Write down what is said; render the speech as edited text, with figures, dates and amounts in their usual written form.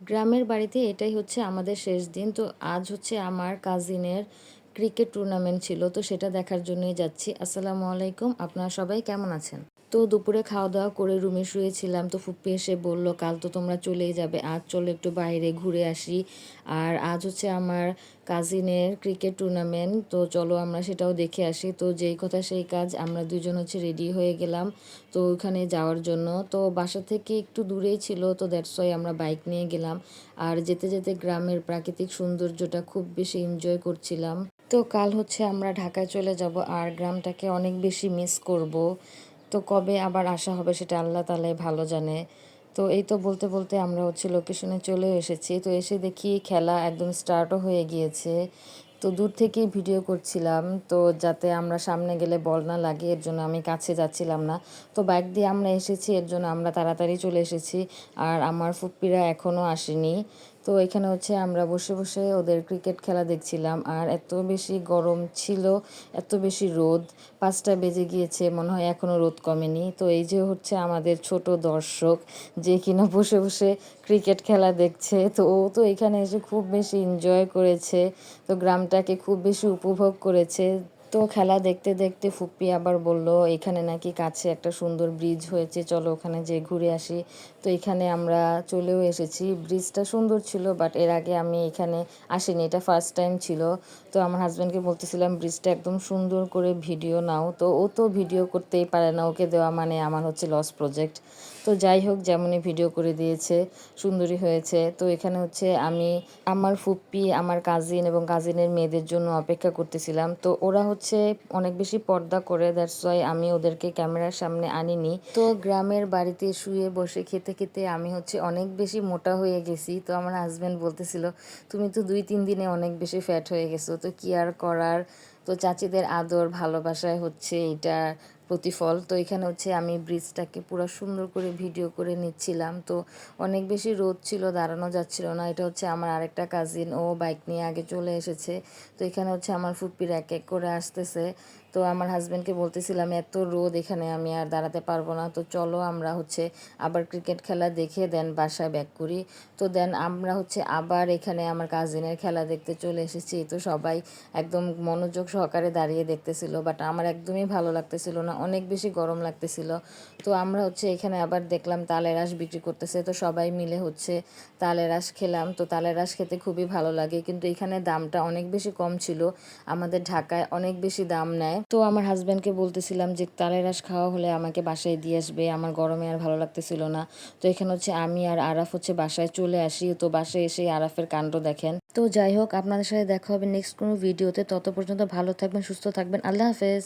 গ্রামের বাড়িতে এটাই হচ্ছে আমাদের শেষ দিন। তো আজ হচ্ছে আমার কাজিনের ক্রিকেট টুর্নামেন্ট ছিল। তো সেটা দেখার জন্যই যাচ্ছি। আসসালামু আলাইকুম। আপনারা সবাই কেমন আছেন? তো দুপুরে খাওয়া-দাওয়া করে রুমে শুয়েছিলাম। তো ফুপি এসে বলল, "কাল তো তোমরা চলেই যাবে। আজ চলো একটু বাইরে ঘুরে আসি। আর আজ হচ্ছে আমার কাজিনের ক্রিকেট টুর্নামেন্ট। তো চলো আমরা সেটাও দেখে আসি।" তো যেই কথা সেই কাজ। আমরা ২ জন হচ্ছে রেডি হয়ে গেলাম তো ওখানে যাওয়ার জন্য। তো বাসা থেকে একটু দূরেই ছিল। তো দ্যাটস ওয়াই আমরা বাইক নিয়ে গেলাম। আর যেতে, যেতে গ্রামের প্রাকৃতিক সৌন্দর্যটা খুব বেশি এনজয় করছিলাম। তো কাল হচ্ছে আমরা ঢাকায় চলে যাব আর গ্রামটাকে অনেক বেশি মিস করব। তো কবে আবার আসা হবে সেটা আল্লাহ তাআলাই ভালো জানে। তো এই তো বলতে, বলতে আমরা হচ্ছে লোকেশনে চলেও এসেছি। তো এসে দেখি খেলা একদম স্টার্টও হয়ে গিয়েছে। তো দূর থেকেই ভিডিও করছিলাম। তো যাতে আমরা সামনে গেলে বল না লাগে এর জন্য আমি কাছে যাচ্ছিলাম না। তো বাইক দিয়ে আমরা এসেছি এর জন্য আমরা তাড়াতাড়ি চলে এসেছি। আর আমার ফুপ্পিরা এখনও আসেনি। তো এখানে হচ্ছে আমরা বসে, বসে ওদের ক্রিকেট খেলা দেখছিলাম। আর এত বেশি গরম ছিল, এত বেশি রোদ। ৫টা বেজে গিয়েছে মনে হয় এখনও রোদ কমেনি। তো এই যে হচ্ছে আমাদের ছোট দর্শক যে কিনা বসে, বসে ক্রিকেট খেলা দেখছে। তো ও তো এখানে এসে খুব বেশি এনজয় করেছে। তো গ্রামটাকে খুব বেশি উপভোগ করেছে। তো খেলা দেখতে দেখতে ফুপ্পি আবার বলল এখানে নাকি কাছে একটা সুন্দর ব্রিজ হয়েছে, চলো ওখানে যেয়ে ঘুরে আসি। তো এখানে আমরা চলেও এসেছি। ব্রিজটা সুন্দর ছিল বাট এর আগে আমি এখানে আসিনি, এটা ফার্স্ট টাইম ছিল। তো আমার হাজব্যান্ডকে বলতেছিলাম ব্রিজটা একদম সুন্দর করে ভিডিও নাও। তো ও তো ভিডিও করতেই পারে না, ওকে দেওয়া মানে আমার হচ্ছে লস প্রজেক্ট। তো যাই হোক যেমনই ভিডিও করে দিয়েছে, সুন্দরই হয়েছে। তো এখানে হচ্ছে আমি আমার ফুপ্পি, আমার কাজিন এবং কাজিনের মেয়েদের জন্য অপেক্ষা করতেছিলাম। তো ওরা হচ্ছে অনেক বেশি পর্দা করে, দ্যাটস ওয়াই আমি ওদেরকে ক্যামেরার সামনে আনিনি। তো গ্রামের বাড়িতে শুয়ে বসে খেতে খেতে আমি হচ্ছে অনেক বেশি মোটা হয়ে গেছি। তো আমার হাজব্যান্ড বলতেছিল, তুমি তো ২-৩ দিনে অনেক বেশি ফ্যাট হয়ে গেছো। তো কি আর করার। তো চাচিদের আদর ভালোবাসায় হচ্ছে এটা প্রতিফল। তো এখানে হচ্ছে আমি ব্রিজটাকে পুরো সুন্দর করে ভিডিও করে নিচ্ছিলাম। তো অনেক বেশি রোদ ছিল, দাঁড়ানো যাচ্ছিল না। এটা হচ্ছে আমার আরেকটা কাজিন, ও বাইক নিয়ে আগে চলে এসেছে। তো এখানে হচ্ছে আমার ফুপ্পির এক এক করে আসতেছে। তো আমার হাজব্যান্ডকে বলতেছিলাম এত রোদ এখানে আমি আর দাঁড়াতে পারবো না। তো চলো আমরা হচ্ছে আবার ক্রিকেট খেলা দেখে দেন বাসায় ব্যাক করি। তো দেন আমরা হচ্ছে আবার এখানে আমার কাজিনের খেলা দেখতে চলে এসেছি। তো সবাই একদম মনোযোগ সহকারে দাঁড়িয়ে দেখতেছিল বাট আমার একদমই ভালো লাগতেছিল না, অনেক বেশি গরম লাগতেছিল। তো আমরা হচ্ছে এখানে আবার দেখলাম তালের রস বিক্রি করতেছে। তো সবাই মিলে হচ্ছে তালের রস খেলাম। তো তালের রস খেতে খুবই ভালো লাগে কিন্তু এখানে দামটা অনেক বেশি কম ছিল, আমাদের ঢাকায় অনেক বেশি দাম নেয়। তো আমার হাজব্যান্ডকে বলতেছিলাম যে তালের রস খাওয়া হলে আমাকে বাসায় দিয়ে আসবে, আমার গরমে আর ভালো লাগতেছিল না। তো এখানে হচ্ছে আমি আর আরাফ হচ্ছে বাসায় চলে আসি। তো বাসায় এসে আরাফের কাণ্ড দেখেন। তো যাই হোক আপনাদের সাথে দেখা হবে নেক্সট কোনো ভিডিওতে। তত পর্যন্ত ভালো থাকবেন, সুস্থ থাকবেন। আল্লাহ হাফেজ।